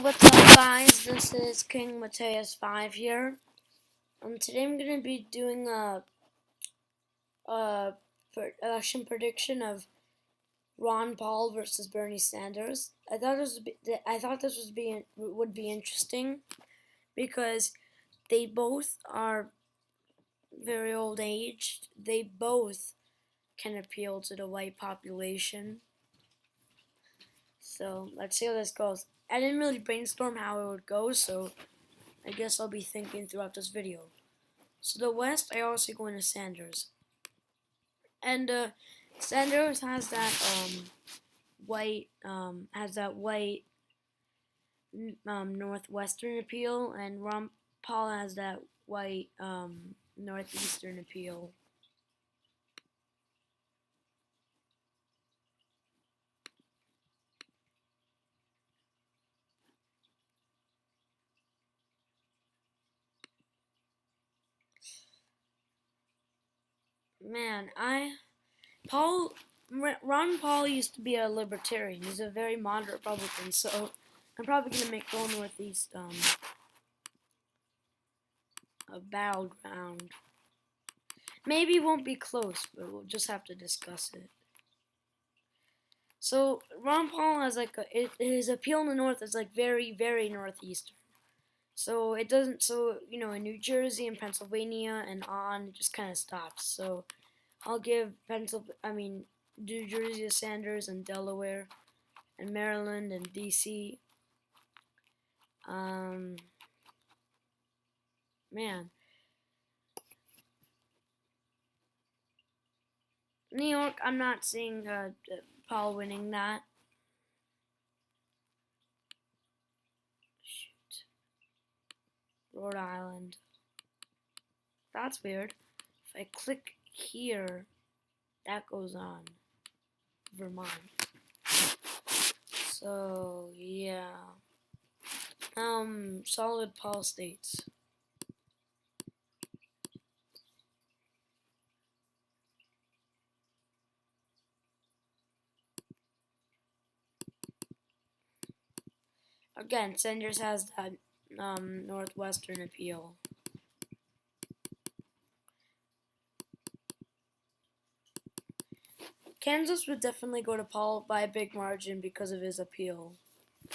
What's up guys, this is King Mateus 5 here. Today I'm going to be doing a election prediction of Ron Paul versus Bernie Sanders. I thought this would be interesting because they both are very old aged. They both can appeal to the white population. So let's see how this goes. I didn't really brainstorm how it would go, so I guess I'll be thinking throughout this video. So the West, I also go into Sanders. And Sanders has that white northwestern appeal, and Ron Paul has that white northeastern appeal. Man, Ron Paul used to be a libertarian. He's a very moderate Republican, so I'm probably gonna make Go Northeast a battleground. Maybe it won't be close, but we'll just have to discuss it. So Ron Paul has his appeal in the north is like very, very northeastern. So it doesn't. So in New Jersey and Pennsylvania and on, it just kind of stops. So I'll give New Jersey to Sanders and Delaware, and Maryland and D.C. Man, New York, I'm not seeing Paul winning that. Shoot. Rhode Island. That's weird. If I click here, that goes on. Vermont. So yeah. Solid Paul states. Again, Sanders has that northwestern appeal. Kansas would definitely go to Paul by a big margin because of his appeal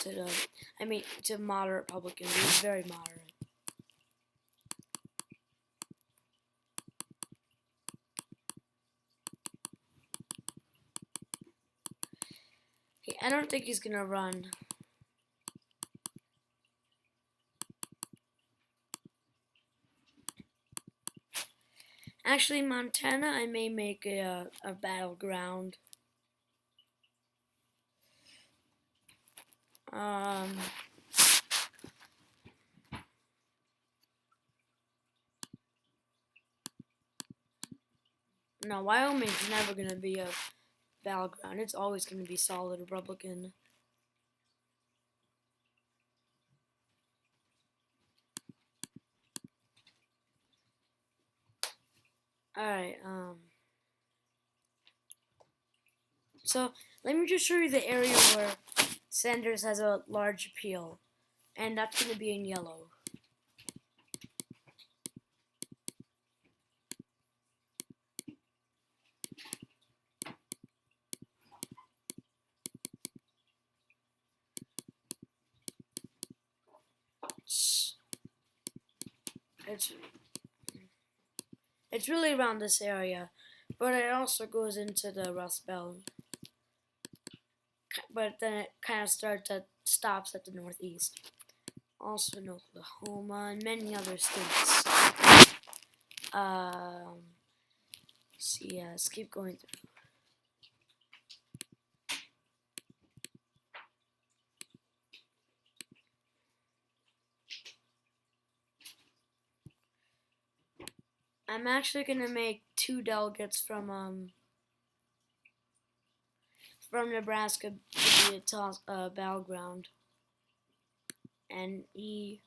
to to moderate Republicans. He's very moderate. I don't think he's gonna run. Actually, Montana, I may make a battleground. No, Wyoming's never gonna be a battleground. It's always gonna be solid Republican. Alright, so let me just show you the area where Sanders has a large appeal, and that's going to be in yellow. It's really around this area, but it also goes into the Rust Belt. But then it kind of stops at the northeast. Also in Oklahoma and many other states. So yeah, let's keep going through. I'm actually gonna make 2 delegates from Nebraska to be a battleground, and E3.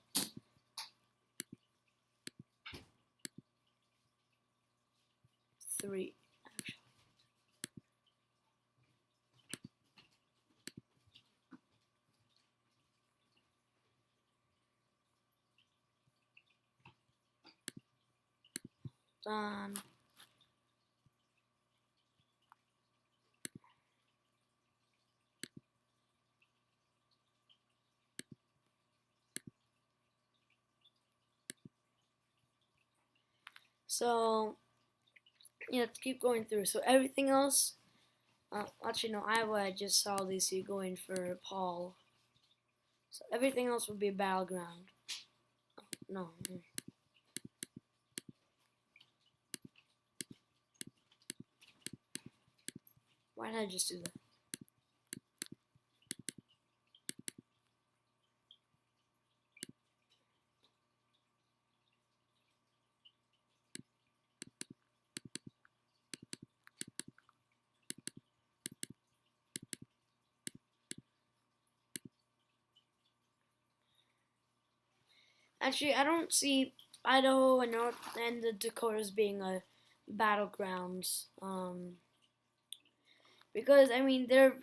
Actually. on. So, let's keep going through. So everything else, actually no, I just saw Lucy going for Paul. So everything else would be a battleground. No. Why did I just do that? Actually, I don't see Idaho and North and the Dakotas being a battlegrounds. Because I mean they're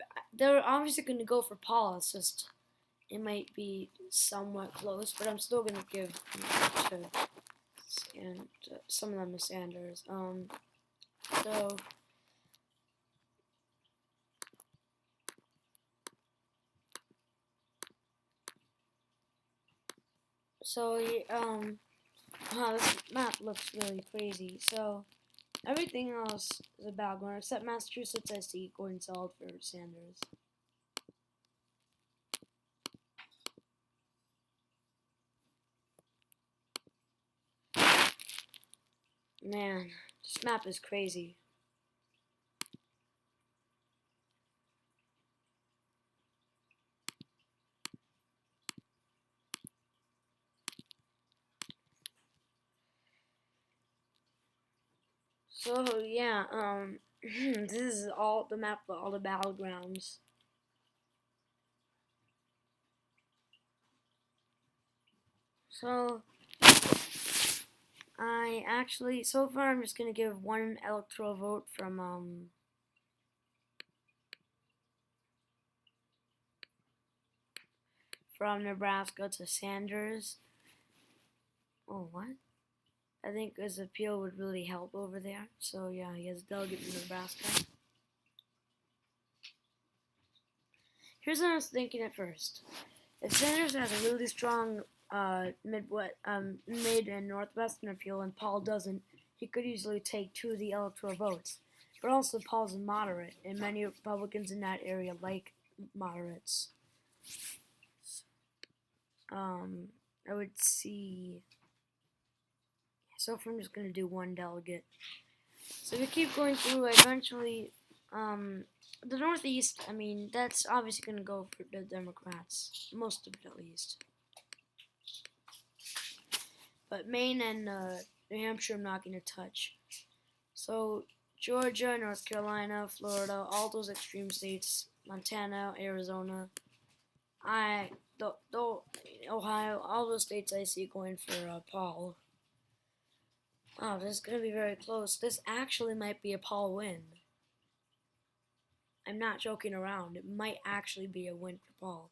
obviously going to go for Paul. It's just it might be somewhat close, but I'm still going to give to some of them to Sanders. So. So, wow, this map looks really crazy. So, everything else is a battleground except Massachusetts. I see going solid for Sanders. Man, this map is crazy. So yeah, this is all the map of all the battlegrounds. So I actually so far I'm just gonna give one electoral vote from Nebraska to Sanders. Oh what? I think his appeal would really help over there. So yeah, he has a delegate from Nebraska. Here's what I was thinking at first. If Sanders has a really strong mid and northwestern appeal and Paul doesn't, he could easily take 2 of the electoral votes. But also Paul's a moderate, and many Republicans in that area like moderates. I would see. So far, I'm just gonna do one delegate. So we keep going through. Eventually, the Northeast. I mean, that's obviously gonna go for the Democrats, most of it at least. But Maine and New Hampshire, I'm not gonna touch. So Georgia, North Carolina, Florida, all those extreme states, Montana, Arizona, Ohio, all those states I see going for Paul. Oh, this is gonna be very close. This actually might be a Paul win. I'm not joking around. It might actually be a win for Paul.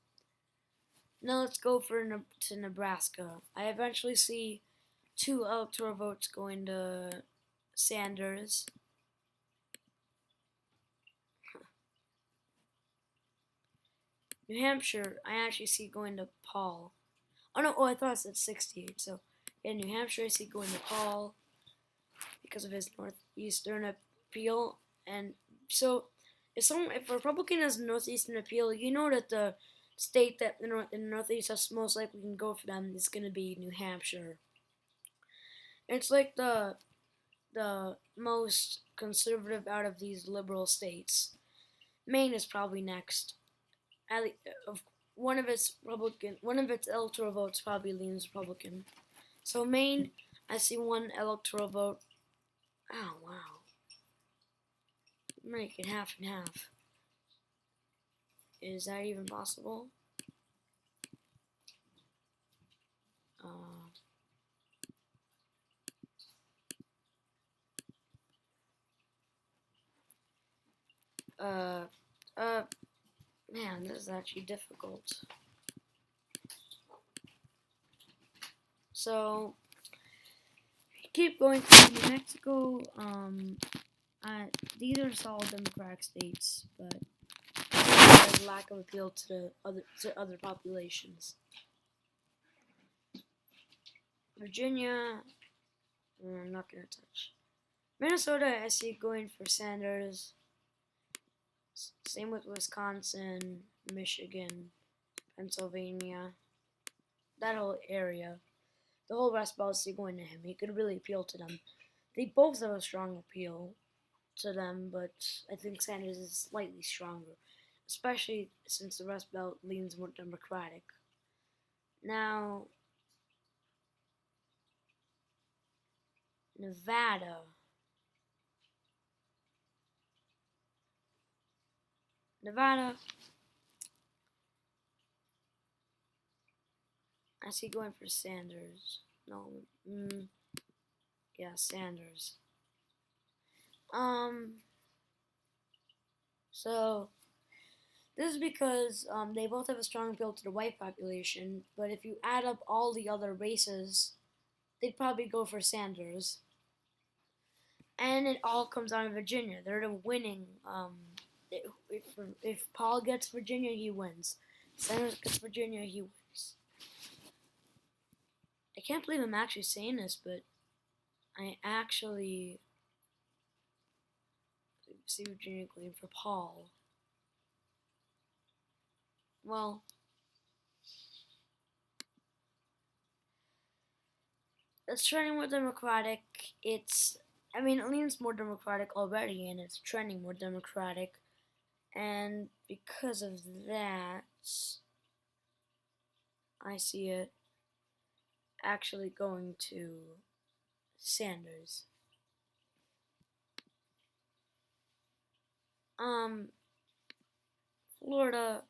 Now let's go to Nebraska. I eventually see 2 electoral votes going to Sanders. New Hampshire, I actually see going to Paul. Oh no, I thought it said 68. So in New Hampshire, I see going to Paul because of his northeastern appeal. And so if a Republican has a northeastern appeal, you know that the state that in the northeast that's most likely can go for them is going to be New Hampshire. It's like the most conservative out of these liberal states. Maine is probably next. One of its electoral votes probably leans Republican. So Maine, I see 1 electoral vote. Oh wow, make it half and half. Is that even possible? Man, this is actually difficult. So, keep going through New Mexico. These are solid Democratic states, but there's a lack of appeal to other populations. Virginia, I'm not gonna touch. Minnesota, I see going for Sanders. Same with Wisconsin, Michigan, Pennsylvania, that whole area. The whole West Belt, I see going to him. He could really appeal to them. They both have a strong appeal to them, but I think Sanders is slightly stronger, especially since the Rust Belt leans more Democratic. Now, Nevada. Nevada, I see going for Sanders. No, yeah, Sanders. So this is because they both have a strong appeal to the white population, but if you add up all the other races, they'd probably go for Sanders. And it all comes down to Virginia. They're the winning. If Paul gets Virginia, he wins. Sanders gets Virginia, he wins. I can't believe I'm actually saying this, but I actually see Virginia going for Paul. Well, it's trending more Democratic. It leans more Democratic already, and it's trending more Democratic. And because of that, I see it actually going to Sanders. Florida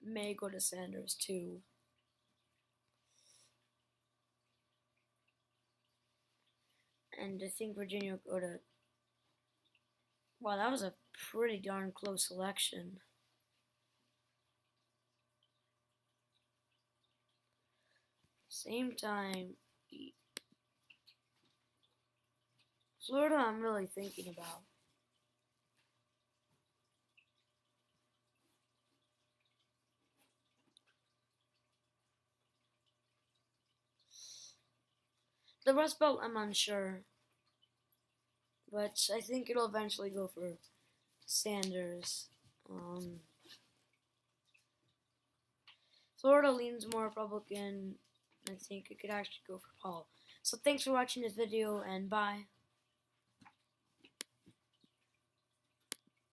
may go to Sanders too. And I think Virginia will go to. Wow, that was a pretty darn close election. Same time, Florida, I'm really thinking about. The Rust Belt, I'm unsure. But I think it'll eventually go for Sanders. Florida leans more Republican. I think it could actually go for Paul. So thanks for watching this video, and bye.